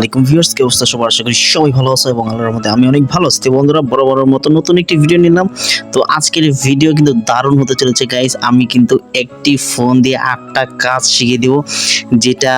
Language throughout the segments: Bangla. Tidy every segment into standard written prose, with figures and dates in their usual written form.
আসসালামু আলাইকুম ভিউয়ার্স, কি অবস্থা সবার? আশা করি সবাই ভালো আছো এবং আল্লাহর রহমতে আমি অনেক ভালো আছি। বন্ধুরা, বরাবরের মতো নতুন একটি ভিডিও নিলাম। তো আজকের ভিডিও কিন্তু দারুণ হতে চলেছে গাইস। আমি কিন্তু একটি ফোন দিয়ে 8টা কাজ শিখিয়ে দেব, যেটা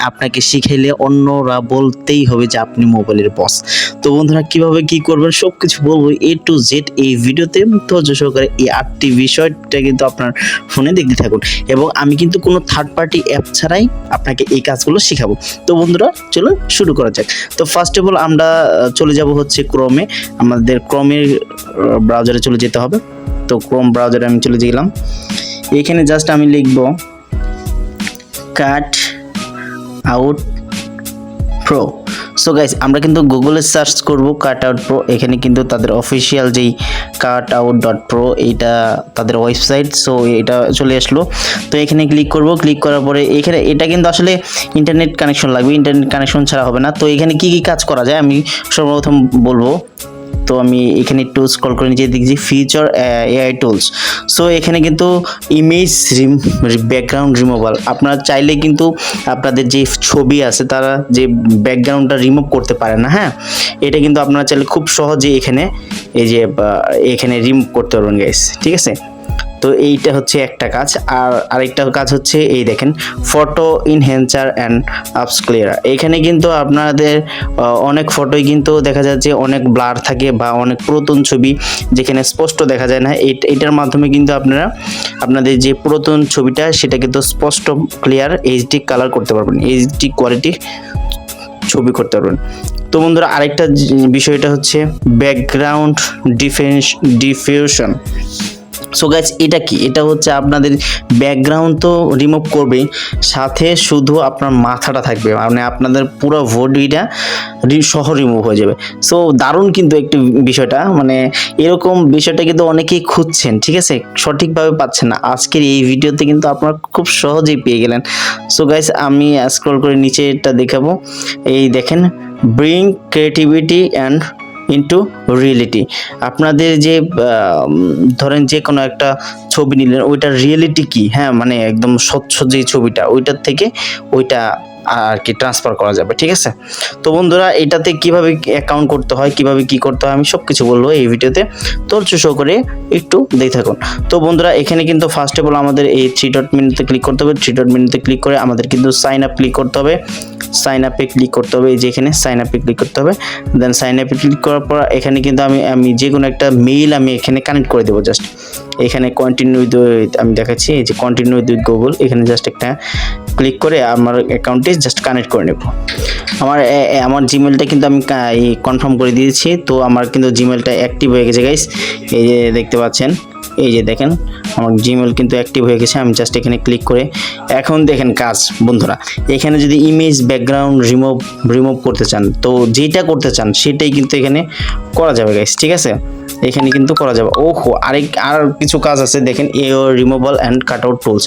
আপনাকে শিখাইলে অন্যরা বলতেই হবে যে আপনি মোবাইলের বস। তো বন্ধুরা, কিভাবে কি করবেন সবকিছু বলবো A to Z এই ভিডিওতে। ধৈর্য সহকারে এই 8টি বিষয়টা কিন্তু আপনার ফোনে দেখতে থাকুন, এবং আমি কিন্তু কোনো থার্ড পার্টি অ্যাপ ছাড়াই আপনাকে এই কাজগুলো শেখাবো। তো বন্ধুরা, চলো শুরু করা যাক। তো ফার্স্ট অফ অল আমরা চলে যাব হচ্ছে ক্রোমে। আমাদের ক্রোমের ব্রাউজারে চলে যেতে হবে। তো ক্রোম ব্রাউজারে আমি চলে গেলাম। এখানে জাস্ট আমি লিখব cut out pro. So guys, আমরা কিন্তু গুগলে সার্চ করব কাট আউট প্রো। এখানে কিন্তু তাদের অফিসিয়াল যেই cutout.pro এইটা তাদের ওয়েবসাইট। সো এটা চলে আসলো। তো এখানে ক্লিক করব। ক্লিক করার পরে এখানে এটা কিন্তু আসলে ইন্টারনেট কানেকশন লাগবে, ইন্টারনেট কানেকশন ছাড়া হবে না। তো এখানে কি কি কাজ করা যায় আমি সর্বপ্রথম বলবো। তো আমি এখানে একটু স্ক্রল করে নিচে দেখছি ফিচার এআই টুলস। সো এখানে কিন্তু ইমেজ ব্যাকগ্রাউন্ড রিমুভাল, আপনারা চাইলে কিন্তু আপনাদের যে ছবি আছে তারা যে ব্যাকগ্রাউন্ডটা রিমুভ করতে পারে না। হ্যাঁ, এটা কিন্তু আপনারা চাইলে খুব সহজে এখানে এই যে এখানে রিমুভ করতে পারবেন গাইস, ঠিক আছে। তো এইটা হচ্ছে একটা কাজ। আর আরেকটা কাজ হচ্ছে এই দেখেন ফটো ইনহ্যান্সার অ্যান্ড আপস্কেলার। এখানে কিন্তু আপনাদের অনেক ফটোই কিন্তু দেখা যাচ্ছে অনেক ব্লার থাকে বা অনেক পুরাতন ছবি যেখানে স্পষ্ট দেখা যায় না। এটার মাধ্যমে কিন্তু আপনারা আপনাদের যে পুরাতন ছবিটা সেটা কিন্তু স্পষ্ট ক্লিয়ার এইচডি কালার করতে পারবেন, এইচডি কোয়ালিটি ছবি করতে পারবেন। তো বন্ধুরা, আরেকটা বিষয়টা হচ্ছে ব্যাকগ্রাউন্ড ডিফিউশন। সো গাইস, এটা কি? এটা হচ্ছে আপনাদের ব্যাকগ্রাউন্ড তো রিমুভ করবে, সাথে শুধু আপনার মাথাটা থাকবে, মানে আপনাদের পুরো বডিটা সহ রিমুভ হয়ে যাবে। সো দারুণ কিন্তু একটি বিষয়টা, মানে এরকম বিষয়টা কিন্তু অনেকেই খুঁজছেন, ঠিক আছে, সঠিকভাবে পাচ্ছেন না। আজকের এই ভিডিওতে কিন্তু আপনারা খুব সহজেই পেয়ে গেলেন। সো গাইস, আমি স্ক্রল করে নিচে এটা দেখাবো। এই দেখেন bring creativity and into reality. আপনাদের যে ধরেন যে কোনো একটা ছবি নিলেন, ওইটার রিয়েলিটি কি, হ্যাঁ, মানে একদম স্বচ্ছ যে ছবিটা ওইটার থেকে ওইটা আর কি ট্রান্সফার করা যাবে, ঠিক আছে। তো বন্ধুরা, এটাতে কিভাবে অ্যাকাউন্ট করতে হয়, কিভাবে কি করতে হয় আমি সব কিছু বলবো এই ভিডিওতে। ধৈর্য সহকারে একটু দেখে থাকুন। তো বন্ধুরা, এখানে কিন্তু ফার্স্ট অফ অল আমাদের এই 3 ডট মেনুতে ক্লিক করতে হবে। 3 ডট মেনুতে ক্লিক করে আমাদের কিন্তু সাইন আপ ক্লিক করতে হবে। সাইন আপে ক্লিক করতে হবে, এই যে এখানে সাইন আপে ক্লিক করতে হবে। দেন সাইন আপে ক্লিক করার পর এখানে কিন্তু আমি যে কোনো একটা মেইল আমি এখানে কানেক্ট করে দেবো। জাস্ট এখানে কন্টিনিউ উইথ আমি দেখাচ্ছি, এই যে কন্টিনিউ উইথ গুগল, এখানে জাস্ট একটা ক্লিক করে আমার অ্যাকাউন্টে জাস্ট কানেক্ট করে নেব। আমার জিমেলটা কিন্তু আমি কনফার্ম করে দিয়েছি। তো আমার কিন্তু জিমেলটা অ্যাক্টিভ হয়ে গেছে গাইস, এই যে দেখতে পাচ্ছেন, এই যে দেখেন আমার জিমেল কিন্তু অ্যাক্টিভ হয়ে গেছে। আমি জাস্ট এখানে ক্লিক করে এখন দেখেন কাজ। বন্ধুরা, এখানে যদি ইমেজ ব্যাকগ্রাউন্ড রিমুভ করতে চান, তো যেটা করতে চান সেটাই কিন্তু এখানে করা যাবে গাইস, ঠিক আছে, এখানে কিন্তু করা যাবে। ওহো, আর কিছু কাজ আছে দেখেন, removal and cut out tools.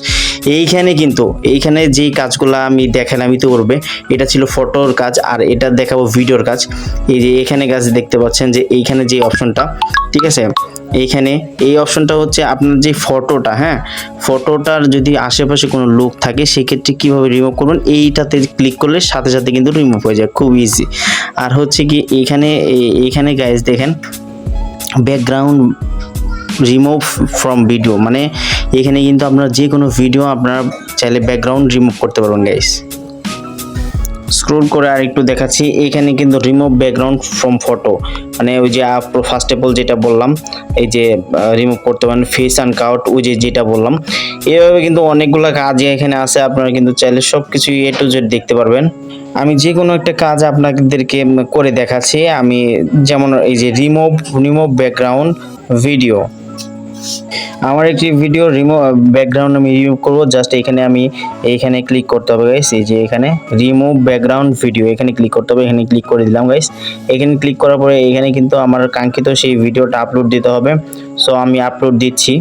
এইখানে যেই কাজগুলো আমি দেখালাম তো করবে, এটা ছিল ফটোর কাজ, আর এটা দেখাবো ভিডিওর কাজ। এই যে এখানে কাজ দেখতে পাচ্ছেন যে এইখানে যে অপশনটা, ঠিক আছে, এইখানে এই অপশনটা হচ্ছে আপনার যে ফটোটা, হ্যাঁ, ফটোটার যদি আশেপাশে কোনো লোক থাকে সেক্ষেত্রে কীভাবে রিমুভ করবেন, এইটাতে ক্লিক করলে সাথে সাথে কিন্তু রিমুভ হয়ে যায়, খুব ইজি। আর হচ্ছে কি এইখানে গাইজ দেখেন ব্যাকগ্রাউন্ড রিমুভ ফ্রম ভিডিও, মানে এখানে কিন্তু আপনারা যে কোনো ভিডিও আপনারা চাইলে ব্যাকগ্রাউন্ড রিমুভ করতে পারবেন গাইস। স্ক্রল করে আর একটু দেখাচ্ছি, এখানে কিন্তু রিমুভ ব্যাকগ্রাউন্ড ফ্রম ফটো, মানে ওই যে ফার্স্ট অফ অল যেটা বললাম, এই যে রিমুভ করতে পারেন ফেস আনকাউট, ওই যে যেটা বললাম, এইভাবে কিন্তু অনেকগুলো কাজ এখানে আছে। আপনারা কিন্তু চাইলে সব কিছু A to Z দেখতে পারবেন। আমি যে কোনো একটা কাজ আপনাদেরকে করে দেখাচ্ছি। আমি যেমন এই যে রিমুভ ব্যাকগ্রাউন্ড ভিডিও, আমার একটি ভিডিও ব্যাকগ্রাউন্ড আমি রিমুভ করব। জাস্ট এইখানে ক্লিক করতে হবে গাইস, এই যে এখানে রিমুভ ব্যাকগ্রাউন্ড ভিডিও, এখানে ক্লিক করতে হবে। এখানে ক্লিক করে দিলাম গাইস। এখানে ক্লিক করার পরে এখানে কিন্তু আমার কাঙ্ক্ষিত সেই ভিডিওটা আপলোড দিতে হবে। সো আমি আপলোড দিচ্ছি।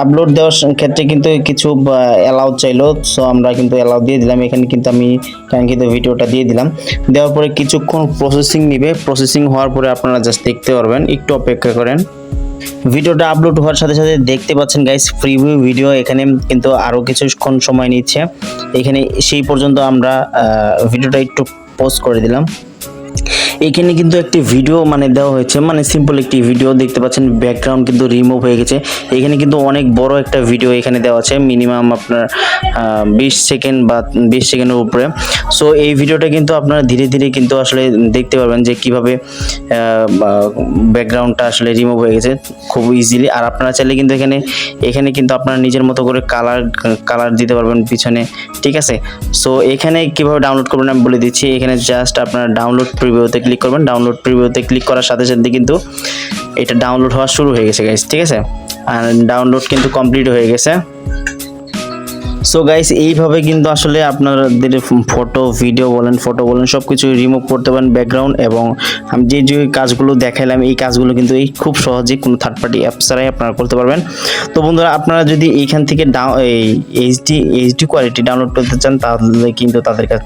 আপলোড দেওয়ার ক্ষেত্রে কিন্তু কিছু অ্যালাউ চাইলো, সো আমরা কিন্তু অ্যালাউ দিয়ে দিলাম। এখানে কিন্তু আমি কাঙ্ক্ষিত ভিডিওটা দিয়ে দিলাম। দেওয়ার পরে কিছুক্ষণ প্রসেসিং নেবে। প্রসেসিং হওয়ার পরে আপনারা জাস্ট দেখতে পারবেন, একটু অপেক্ষা করেন। ভিডিওটা আপলোড হওয়ার সাথে সাথে দেখতে পাচ্ছেন গাইস প্রিভিউ ভিডিও এখানে কিন্তু আরও কিছুক্ষণ সময় নিচ্ছে। এখানে সেই পর্যন্ত আমরা ভিডিওটা একটু পজ করে দিলাম। এখানে কিন্তু একটি ভিডিও মানে দেওয়া হয়েছে, মানে সিম্পল একটি ভিডিও দেখতে পাচ্ছেন, ব্যাকগ্রাউন্ড কিন্তু রিমুভ হয়ে গেছে। এখানে কিন্তু অনেক বড় একটা ভিডিও এখানে দেওয়া আছে, মিনিমাম আপনার 20 সেকেন্ড বা 20 সেকেন্ডের উপরে। সো এই ভিডিওটা কিন্তু আপনারা ধীরে ধীরে কিন্তু আসলে দেখতে পারবেন যে কিভাবে ব্যাকগ্রাউন্ডটা আসলে রিমুভ হয়ে গেছে খুব ইজিলি। আর আপনারা চাইলে কিন্তু এখানে কিন্তু আপনারা নিজের মতো করে কালার দিতে পারবেন পিছনে, ঠিক আছে। সো এখানে কিভাবে ডাউনলোড করবেন আমি বলে দিচ্ছি। এখানে জাস্ট আপনারা ডাউনলোড প্রিভিউতে ক্লিক করবেন। ডাউনলোড প্রিভিউতে ক্লিক করার সাথে সাথে কিন্তু এটা ডাউনলোড হওয়া শুরু হয়ে গেছে গাইস, ঠিক আছে। আর ডাউনলোড কিন্তু কমপ্লিট হয়ে গেছে। সো গাইস এইভাবে কিন্তু আসলে আপনাদের ফটো বলেন সব কিছু রিমুভ করতে পারেন ব্যাকগ্রাউন্ড। এবং আমি যে কাজগুলো দেখাইলাম এই কাজগুলো কিন্তু খুব সহজেই কোনো থার্ড পার্টি অ্যাপ ছাড়াই আপনারা করতে পারবেন। তো বন্ধুরা, আপনারা যদি এইখান থেকে এই এইচডি কোয়ালিটি ডাউনলোড করতে চান তাহলে কিন্তু তাদের কাছে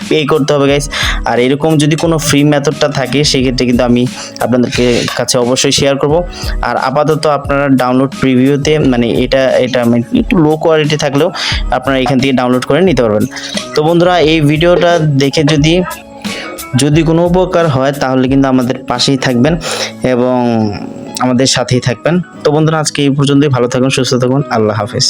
পে করতে হবে গাইস। আর এরকম যদি কোনো ফ্রি মেথডটা থাকে সেক্ষেত্রে কিন্তু আমি আপনাদেরকে কাছে অবশ্যই শেয়ার করব। আর আপাতত আপনারা ডাউনলোড প্রিভিউতে মানে এটা একটু লো কোয়ালিটি থাকলেও আপনারা এখান থেকে ডাউনলোড করে নিতে পারবেন। তো বন্ধুরা, এই ভিডিওটা দেখে যদি কোনো উপকার হয় তাহলে কিন্তু আমাদের পাশেই থাকবেন এবং আমাদের সাথেই থাকবেন। তো বন্ধুরা, আজকে এই পর্যন্তই। ভালো থাকুন, সুস্থ থাকুন, আল্লাহ হাফেজ।